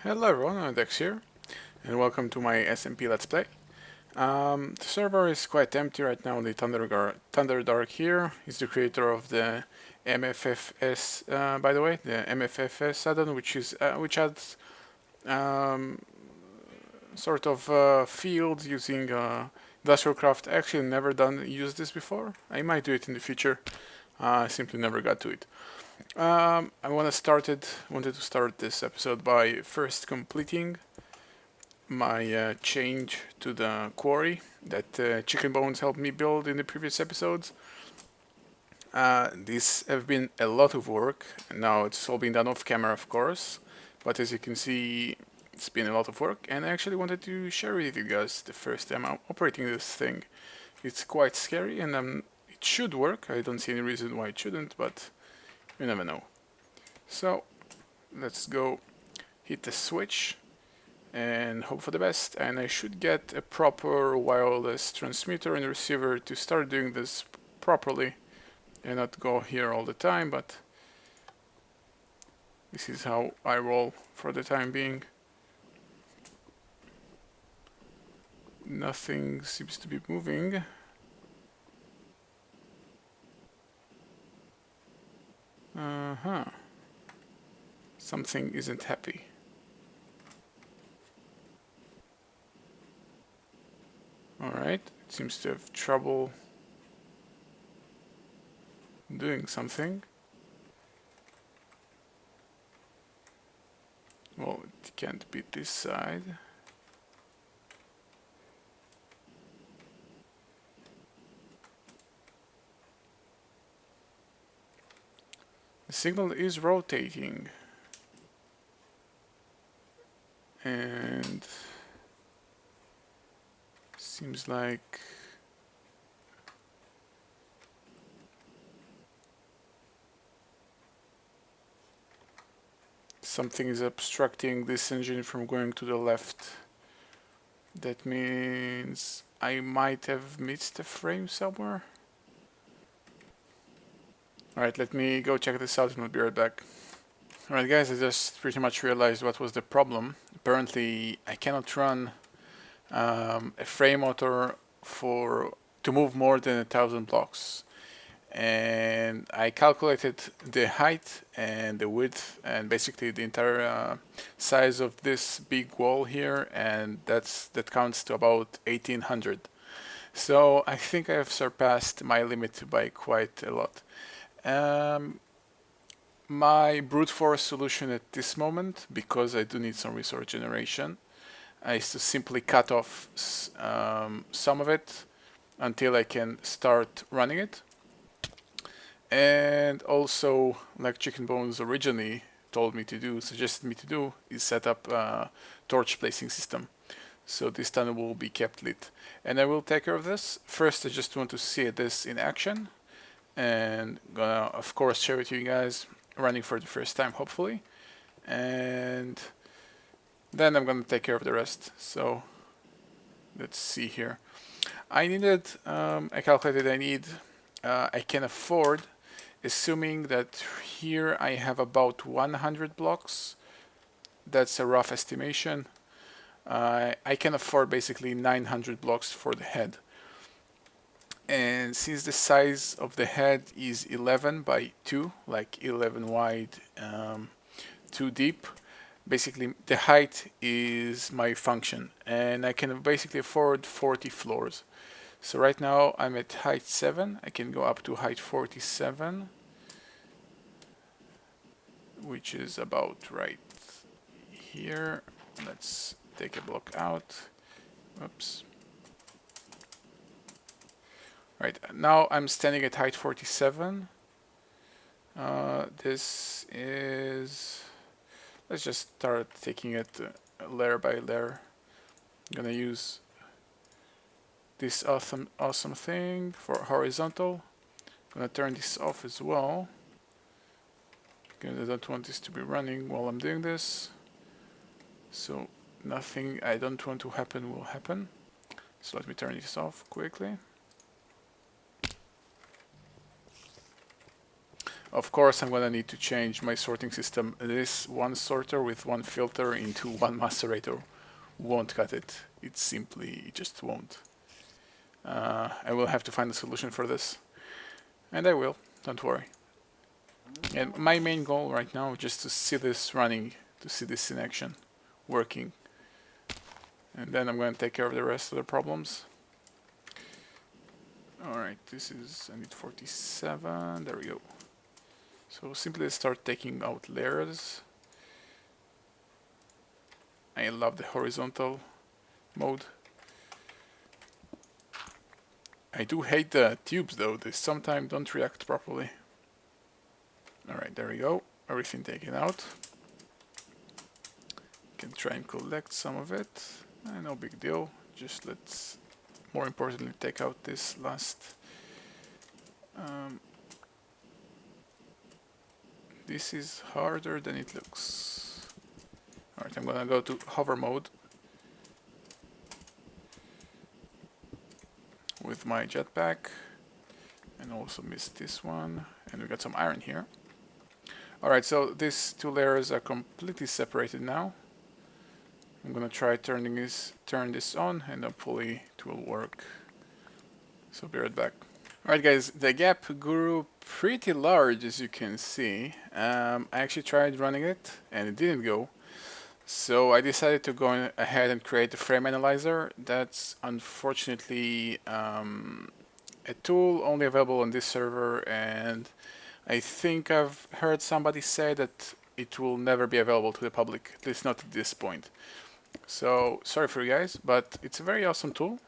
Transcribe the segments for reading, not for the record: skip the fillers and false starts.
Hello everyone, odedex here, and welcome to my SMP Let's Play. The server is quite empty right now. The Thunderdark here is the creator of the MFFS, by the way, the MFFS add-on, which adds um, sort of fields using industrial craft. Actually, never used this before. I might do it in the future. I simply never got to it. I wanted to start this episode by first completing my change to the quarry that Chicken Bones helped me build in the previous episodes. These have been a lot of work. Now it's all been done off camera, of course, but as you can see, it's been a lot of work, and I actually wanted to share with you guys the first time I'm operating this thing. It's quite scary, and it should work. I don't see any reason why it shouldn't, but you never know. So let's go hit the switch and hope for the best, and I should get a proper wireless transmitter and receiver to start doing this properly and not go here all the time, but this is how I roll for the time being. Nothing seems to be moving. Something isn't happy. Alright, it seems to have trouble doing something. Well, it can't be this side. The signal is rotating. And seems like something is obstructing this engine from going to the left. That means I might have missed a frame somewhere. Alright, let me go check this out and I'll be right back. Alright guys, I just pretty much realized what was the problem. Apparently I cannot run a frame motor to move more than 1,000 blocks. And I calculated the height and the width and basically the entire size of this big wall here, and that counts to about 1800. So I think I have surpassed my limit by quite a lot. My brute force solution at this moment, because I do need some resource generation, is to simply cut off some of it until I can start running it. And also, like Chicken Bones originally suggested me to do, is set up a torch placing system. So this tunnel will be kept lit. And I will take care of this. First, I just want to see this in action. And gonna, of course, share with you guys, running for the first time, hopefully. And then I'm gonna take care of the rest. So, let's see here. I calculated I can afford, assuming that here I have about 100 blocks. That's a rough estimation. I can afford basically 900 blocks for the head. And since the size of the head is 11 by 2, like 11 wide, 2 deep, basically the height is my function. And I can basically afford 40 floors. So right now I'm at height 7. I can go up to height 47, which is about right here. Let's take a block out. Oops. Right, now I'm standing at height 47. This is... Let's just start taking it layer by layer. I'm gonna use this awesome thing for horizontal. I'm gonna turn this off as well, because I don't want this to be running while I'm doing this. So nothing I don't want to happen will happen. So let me turn this off quickly. Of course, I'm gonna need to change my sorting system. This one sorter with one filter into one macerator won't cut it. It simply just won't. I will have to find a solution for this. And I will, don't worry. And my main goal right now is just to see this running, to see this in action, working. And then I'm going to take care of the rest of the problems. Alright, this is, I need 47, there we go. So simply start taking out layers. I love the horizontal mode. I do hate the tubes though, they sometimes don't react properly. Alright, there we go, everything taken out. Can try and collect some of it, no big deal, just let's more importantly take out this last. This is harder than it looks. Alright, I'm gonna go to hover mode with my jetpack and also missed this one, and we got some iron here. Alright, so these two layers are completely separated now. I'm gonna try turn this on and hopefully it will work. So be right back. Alright guys, the gap grew pretty large as you can see. I actually tried running it and it didn't go. So I decided to go ahead and create a frame analyzer. That's unfortunately a tool only available on this server, and I think I've heard somebody say that it will never be available to the public, at least not at this point. So sorry for you guys, but it's a very awesome tool.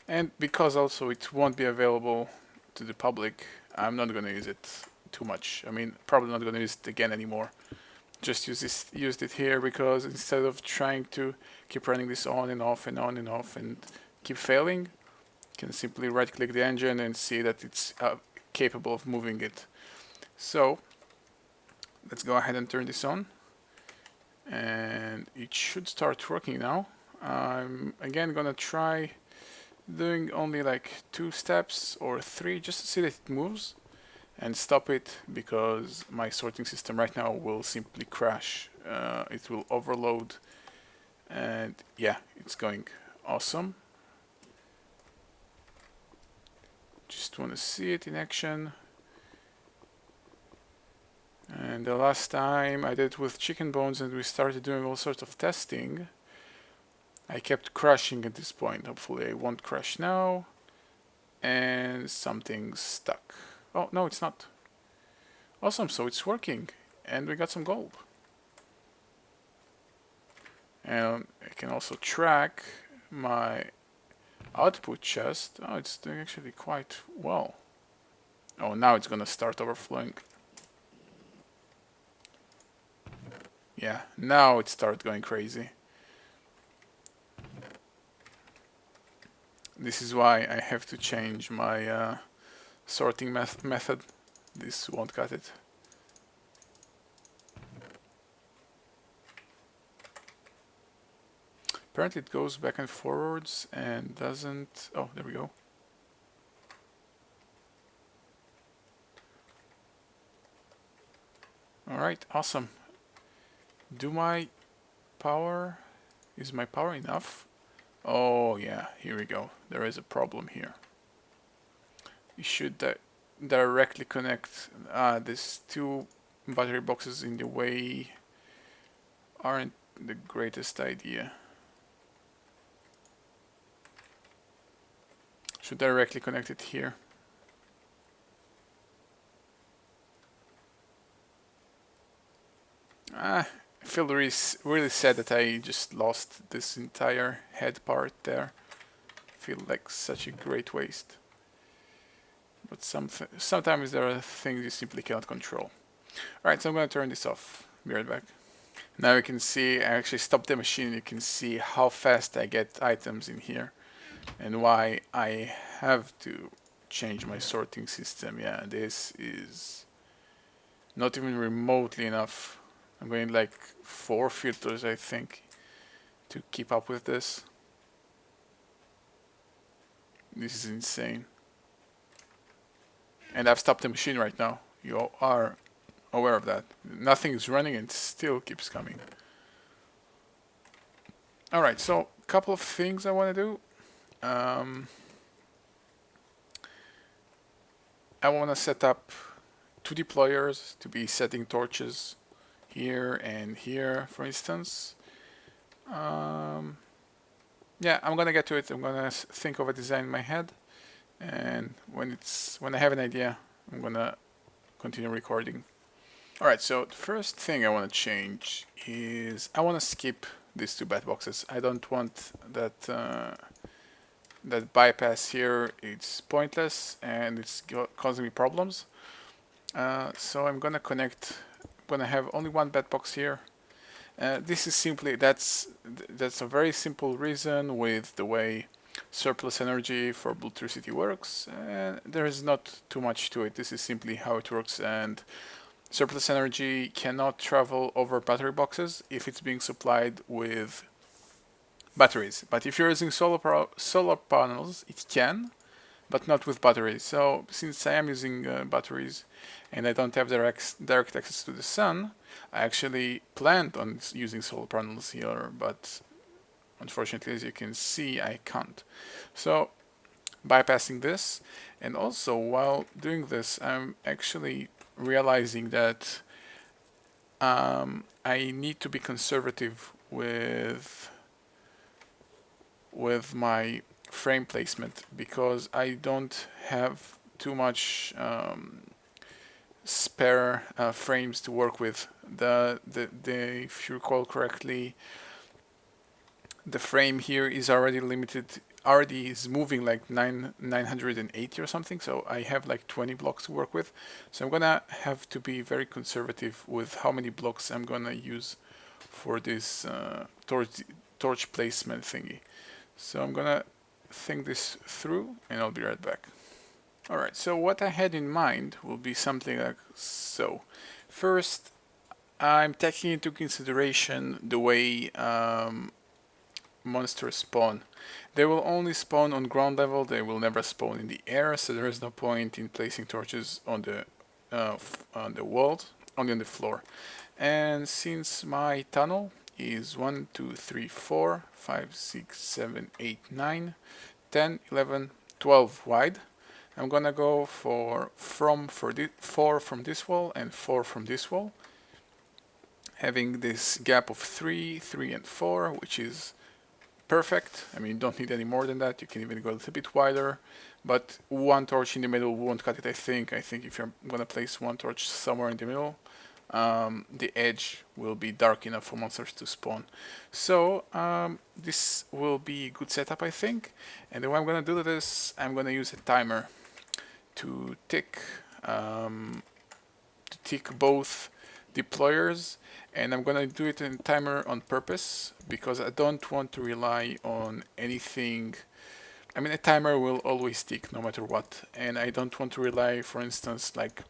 And because also it won't be available to the public, I'm not going to use it too much. I mean, probably not going to use it again anymore. Just used it here because instead of trying to keep running this on and off and on and off and keep failing, you can simply right click the engine and see that it's capable of moving it. So let's go ahead and turn this on, and it should start working now. I'm again gonna try doing only like 2 steps or 3 just to see that it moves, and stop it because my sorting system right now will simply crash. It will overload, and yeah, it's going awesome. Just want to see it in action. And the last time I did it with chicken bones and we started doing all sorts of testing, I kept crashing at this point. Hopefully I won't crash now. And something's stuck. Oh, no, it's not. Awesome, so it's working. And we got some gold. And I can also track my output chest. Oh, it's doing actually quite well. Oh, now it's gonna start overflowing. Yeah, now it started going crazy. This is why I have to change my sorting method. This won't cut it. Apparently it goes back and forwards and doesn't... Oh, there we go. Alright, awesome. Is my power enough? Oh yeah, here we go. There is a problem here. You should directly connect. These 2 battery boxes in the way aren't the greatest idea. Should directly connect it here. I feel really sad that I just lost this entire head part there. Feel like such a great waste. But sometimes there are things you simply cannot control. Alright, so I'm going to turn this off. Be right back. Now you can see, I actually stopped the machine. You can see how fast I get items in here and why I have to change my sorting system. Yeah, this is not even remotely enough. I'm going like 4 filters, I think, to keep up with this. This is insane. And I've stopped the machine right now. You are aware of that. Nothing is running and it still keeps coming. Alright, so a couple of things I want to do. I want to set up two deployers to be setting torches here and here, for instance. Yeah, I'm gonna get to it. I'm gonna think of a design in my head, and when I have an idea, I'm gonna continue recording. All right. So the first thing I want to change is I want to skip these two bat boxes. I don't want that that bypass here. It's pointless and it's causing me problems. So I'm gonna connect. I'm gonna have only one bat box here. This is simply that's a very simple reason with the way surplus energy for Bluetooth works. There is not too much to it. This is simply how it works, and surplus energy cannot travel over battery boxes if it's being supplied with batteries. But if you're using solar panels, it can, but not with batteries. So since I am using batteries and I don't have direct access to the sun, I actually planned on using solar panels here, but unfortunately, as you can see, I can't. So bypassing this, and also while doing this, I'm actually realizing that I need to be conservative with my frame placement because I don't have too much spare frames to work with. If you recall correctly, the frame here is already limited. Already is moving like 980 or something, so I have like 20 blocks to work with. So I'm gonna have to be very conservative with how many blocks I'm gonna use for this torch placement thingy. So I'm gonna think this through and I'll be right back. Alright, so what I had in mind will be something like so. First, I'm taking into consideration the way monsters spawn. They will only spawn on ground level, they will never spawn in the air, so there is no point in placing torches on the walls, only on the floor. And since my tunnel is 1, 2, 3, 4, 5, 6, 7, 8, 9, 10, 11, 12 wide, I'm gonna go for 4 from this wall and 4 from this wall, having this gap of 3, 3 and 4, which is perfect. I mean, you don't need any more than that. You can even go a little bit wider, but one torch in the middle won't cut it, I think. I think if you're gonna place one torch somewhere in the middle, the edge will be dark enough for monsters to spawn. So this will be a good setup, I think. And the way I'm gonna do this, I'm gonna use a timer to tick both deployers, and I'm gonna do it in timer on purpose because I don't want to rely on anything. I mean, a timer will always tick no matter what, and I don't want to rely, for instance, like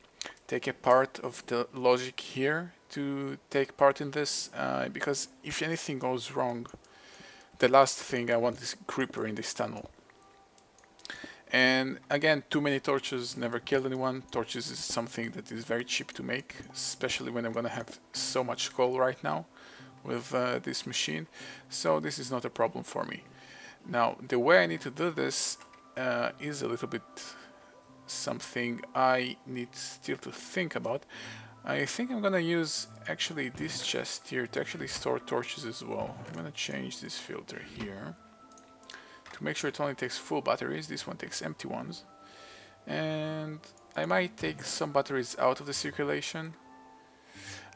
take a part of the logic here to take part in this, because if anything goes wrong, the last thing I want is creeper in this tunnel. And again, too many torches never kill anyone. Torches is something that is very cheap to make, especially when I'm gonna have so much coal right now with this machine. So this is not a problem for me. Now, the way I need to do this is a little bit something I need still to think about. I think I'm gonna use actually this chest here to actually store torches as well. I'm gonna change this filter here to make sure it only takes full batteries. This one takes empty ones. And I might take some batteries out of the circulation.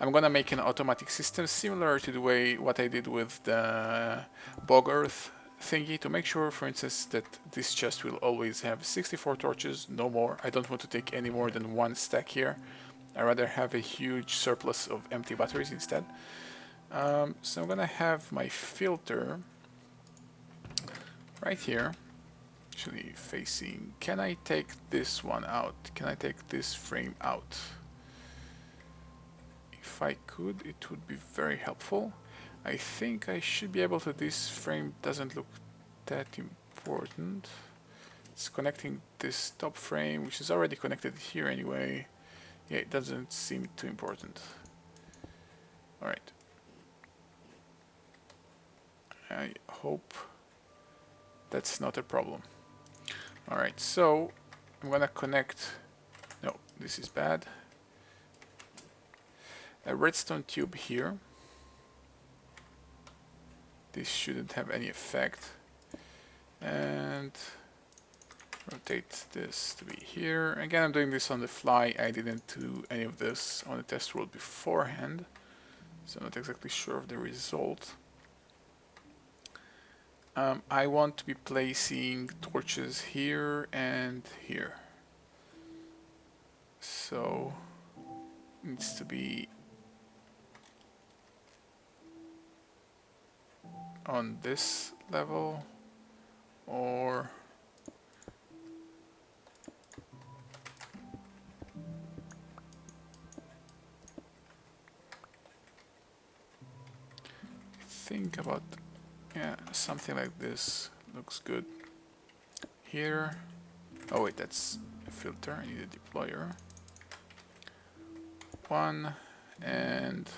I'm gonna make an automatic system similar to the way what I did with the bog earth thingy to make sure, for instance, that this chest will always have 64 torches, no more. I don't want to take any more than one stack here. I rather have a huge surplus of empty batteries instead. So I'm gonna have my filter right here, actually facing. Can I take this one out? Can I take this frame out? If I could, it would be very helpful. I think I should be able to. This frame doesn't look that important. It's connecting this top frame, which is already connected here anyway. Yeah, it doesn't seem too important. Alright. I hope that's not a problem. Alright, so I'm gonna connect... No, this is bad. A redstone tube here. This shouldn't have any effect. And rotate this to be here. Again, I'm doing this on the fly. I didn't do any of this on the test world beforehand, so I'm not exactly sure of the result. I want to be placing torches here and here. So it needs to be on this level, or think about, yeah, something like this looks good. Here, oh wait, that's a filter, I need a deployer. 1 and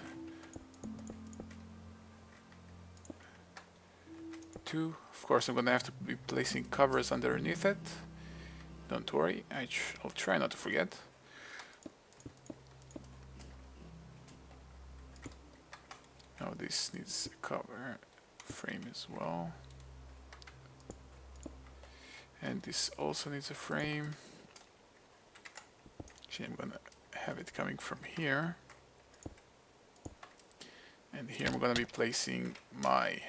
2. Of course, I'm gonna have to be placing covers underneath it. Don't worry, I'll try not to forget. Now this needs a cover frame as well. And this also needs a frame. Actually, I'm gonna have it coming from here. And here I'm gonna be placing my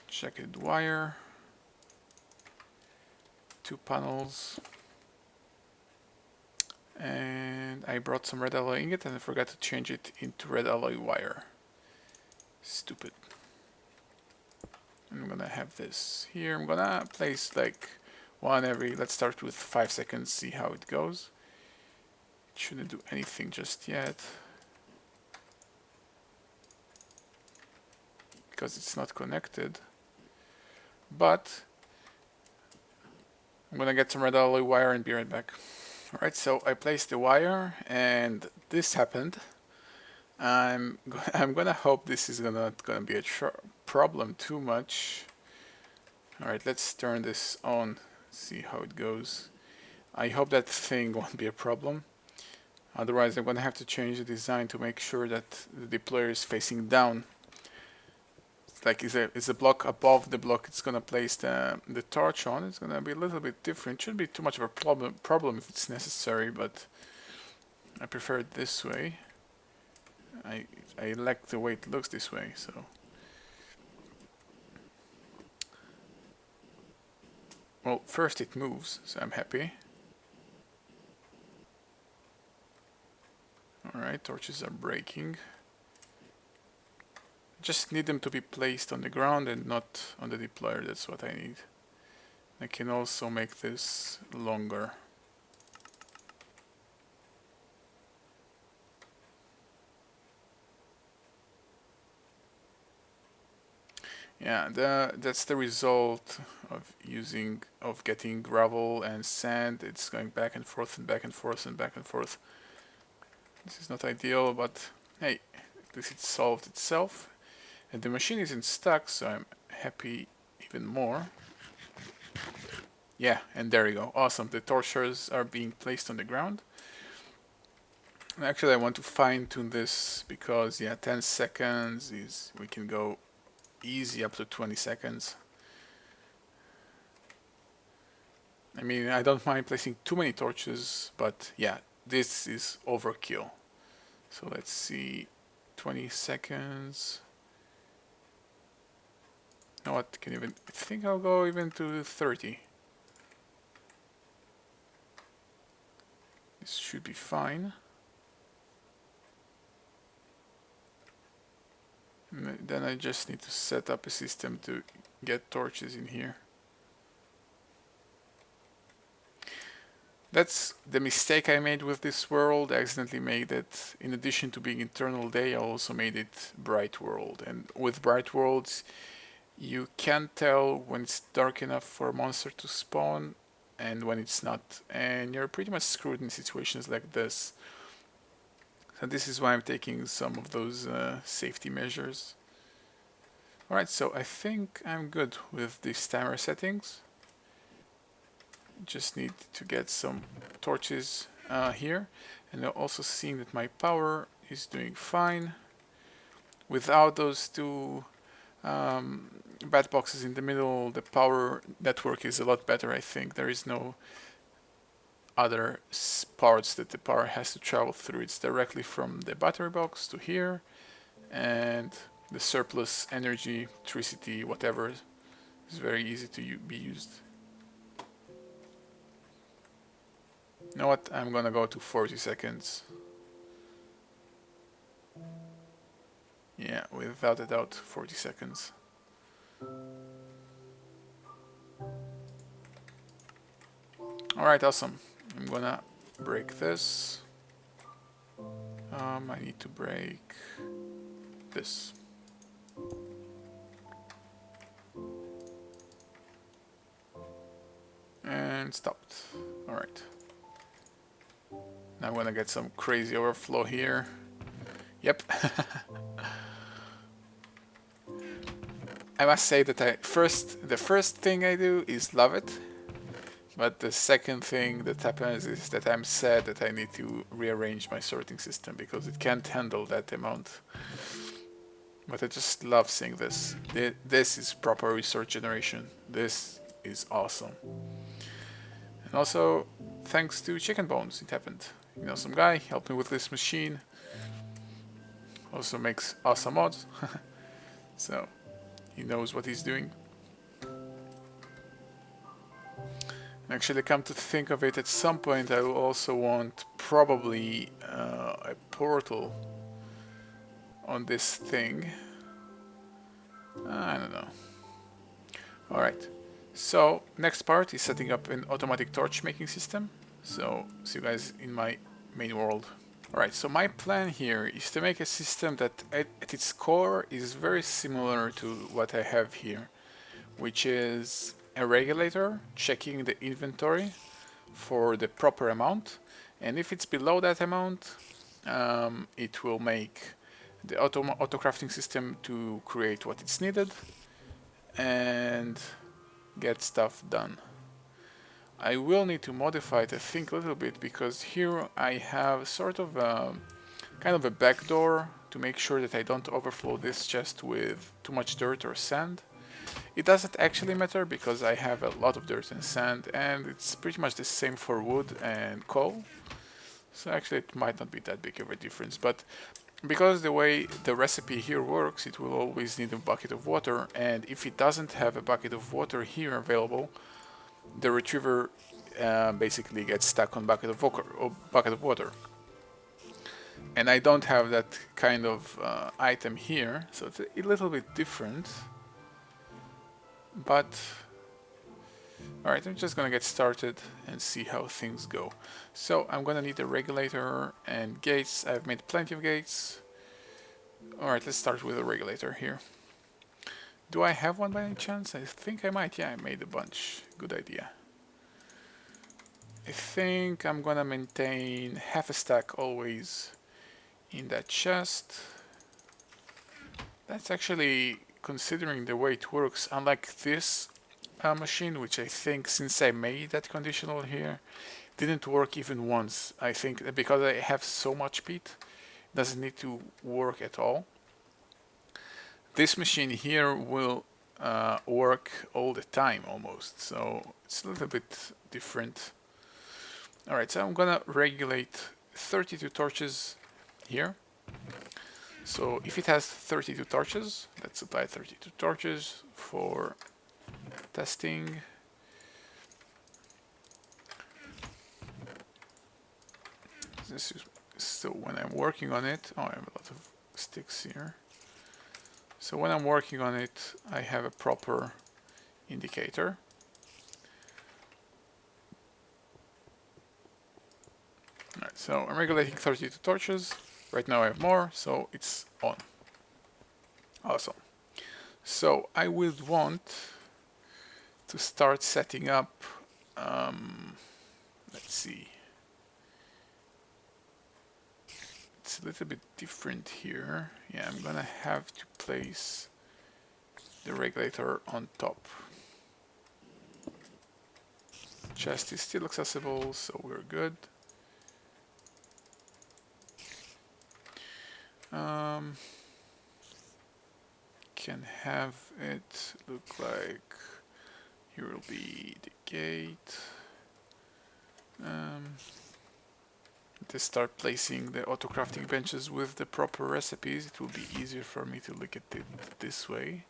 jacket wire, 2 panels, and I brought some red alloy ingot and I forgot to change it into red alloy wire. Stupid. And I'm gonna have this here. I'm gonna place like one every, let's start with 5 seconds, see how it goes. It shouldn't do anything just yet, because it's not connected. But I'm gonna get some red alloy wire and be right back. Alright, so I placed the wire and this happened. I'm gonna hope this is not gonna be a problem too much. Alright, let's turn this on, see how it goes. I hope that thing won't be a problem. Otherwise, I'm gonna have to change the design to make sure that the deployer is facing down. Like is a block above the block it's gonna place the torch on. It's gonna be a little bit different. Shouldn't be too much of a problem if it's necessary, but I prefer it this way. I like the way it looks this way, so. Well, first it moves, so I'm happy. Alright, torches are breaking. Just need them to be placed on the ground and not on the deployer, that's what I need. I can also make this longer. Yeah, that's the result of getting gravel and sand. It's going back and forth and back and forth and back and forth. This is not ideal, but hey, at least it solved itself. And the machine isn't stuck, so I'm happy even more. Yeah, and there we go. Awesome. The torches are being placed on the ground. And actually, I want to fine-tune this because, yeah, 10 seconds is... we can go easy up to 20 seconds. I mean, I don't mind placing too many torches, but yeah, this is overkill. So let's see, 20 seconds. You know what, I think I'll go even to 30. This should be fine. And then I just need to set up a system to get torches in here. That's the mistake I made with this world. I accidentally made it, in addition to being internal day, I also made it bright world. And with bright worlds, you can't tell when it's dark enough for a monster to spawn and when it's not, and you're pretty much screwed in situations like this. So this is why I'm taking some of those safety measures. Alright, so I think I'm good with these timer settings. Just need to get some torches here, and I'm also seeing that my power is doing fine. Without those two bad boxes in the middle, the power network is a lot better. I think there is no other parts that the power has to travel through. It's directly from the battery box to here, and the surplus energy, electricity, whatever, is very easy to be used. You know what? I'm gonna go to 40 seconds. Yeah, without a doubt, 40 seconds. Alright, awesome. I'm gonna break this. I need to break this. And stopped. Alright. Now I'm gonna get some crazy overflow here. Yep. I must say that the first thing I do is love it. But the second thing that happens is that I'm sad that I need to rearrange my sorting system because it can't handle that amount. But I just love seeing this. This is proper resource generation. This is awesome. And also, thanks to Chicken Bones, it happened. You know, some guy helped me with this machine. Also makes awesome mods. So, he knows what he's doing. Actually, come to think of it, at some point I will also want probably a portal on this thing. I don't know. Alright, so next part is setting up an automatic torch making system. So, see you guys in my main world. Alright, so my plan here is to make a system that at its core is very similar to what I have here, which is a regulator checking the inventory for the proper amount, and if it's below that amount, it will make the auto crafting system to create what it's needed and get stuff done. I will need to modify it, I think, a little bit, because here I have sort of kind of a backdoor to make sure that I don't overflow this chest with too much dirt or sand. It doesn't actually matter because I have a lot of dirt and sand, and it's pretty much the same for wood and coal. So actually it might not be that big of a difference, but because the way the recipe here works, it will always need a bucket of water, and if it doesn't have a bucket of water here available, the retriever basically gets stuck on bucket of water. And I don't have that kind of item here, so it's a little bit different. But alright, I'm just gonna get started and see how things go. So I'm gonna need a regulator and gates. I've made plenty of gates. Alright, let's start with a regulator here. Do I have one by any chance? I think I might. Yeah, I made a bunch. Good idea. I think I'm gonna maintain half a stack always in that chest. That's actually, considering the way it works, unlike this machine, which I think, since I made that conditional here, didn't work even once. I think because I have so much peat, it doesn't need to work at all. This machine here will work all the time almost, so it's a little bit different. Alright, so I'm gonna regulate 32 torches here. So if it has 32 torches, let's supply 32 torches for testing. This is, so when I'm working on it, oh, I have a lot of sticks here. So when I'm working on it, I have a proper indicator. Alright, so I'm regulating 32 torches. Right now I have more, so it's on. Awesome. So I would want to start setting up let's see. It's a little bit different here. Yeah, I'm gonna have to place the regulator on top. Chest is still accessible, so we're good. Can have it look like here will be the gate. To start placing the auto crafting benches with the proper recipes, it will be easier for me to look at it this way.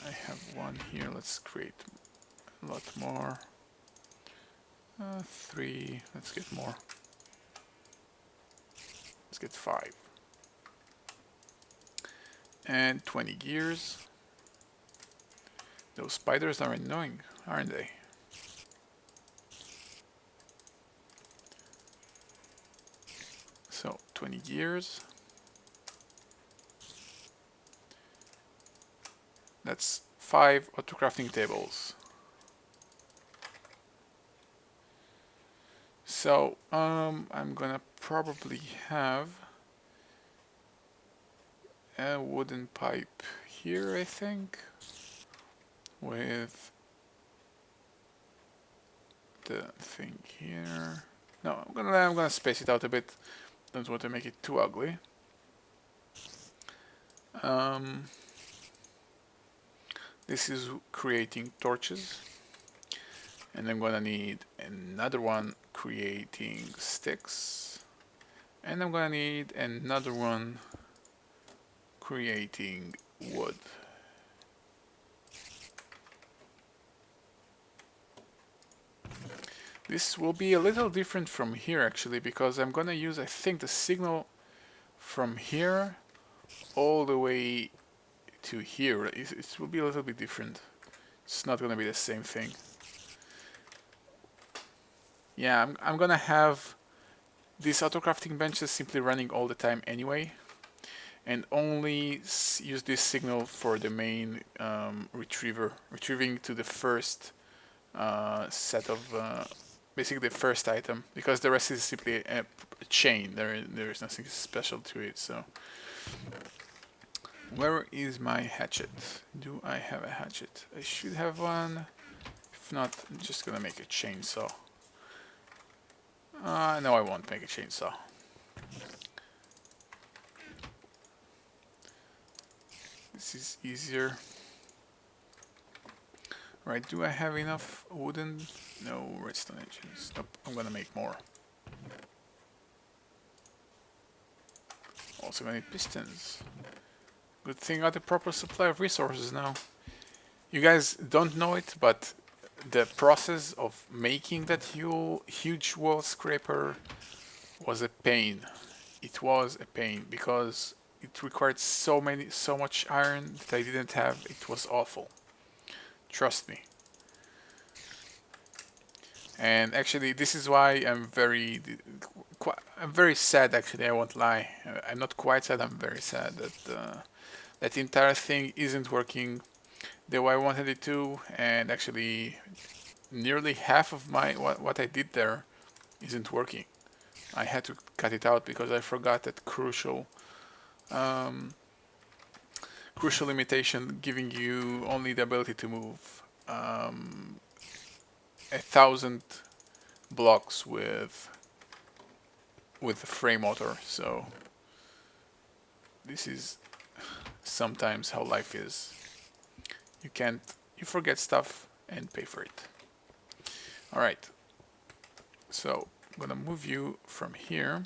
I have one here. Let's create a lot more. 3. Let's get more. Let's get 5. And 20 gears. Those spiders are annoying, aren't they? So 20 gears. That's 5 auto crafting tables. So I'm gonna probably have a wooden pipe here, I think, with the thing here. No, I'm gonna space it out a bit. Don't want to make it too ugly. This is creating torches, and I'm gonna need another one creating sticks, and I'm gonna need another one creating wood. This will be a little different from here actually, because I'm gonna use, I think, the signal from here all the way to here. It will be a little bit different. It's not gonna be the same thing. Yeah, I'm gonna have these auto crafting benches simply running all the time anyway, and only use this signal for the main retrieving to the first set of basically the first item, because the rest is simply a chain. There is nothing special to it. So where is my hatchet? Do I have a hatchet? I should have one. If not, I'm just gonna make a chainsaw. No, I won't make a chainsaw. This is easier. Right, do I have enough wooden? No, redstone engines. Nope, I'm gonna make more. Also gonna need pistons. Good thing I got a proper supply of resources now. You guys don't know it, but the process of making that huge wall scraper was a pain. It was a pain because it required so much iron that I didn't have. It was awful. Trust me. And actually, this is why I'm very sad. Actually, I won't lie. I'm not quite sad. I'm very sad that that entire thing isn't working the way I wanted it to. And actually, nearly half of my what I did there isn't working. I had to cut it out because I forgot that crucial limitation, giving you only the ability to move 1,000 blocks with the frame motor. So this is sometimes how life is. You forget stuff and pay for it. All right. So I'm gonna move you from here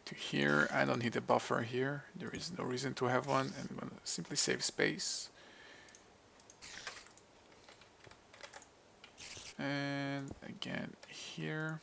to here. I don't need a buffer here. There is no reason to have one. And I'm gonna simply save space. And again here.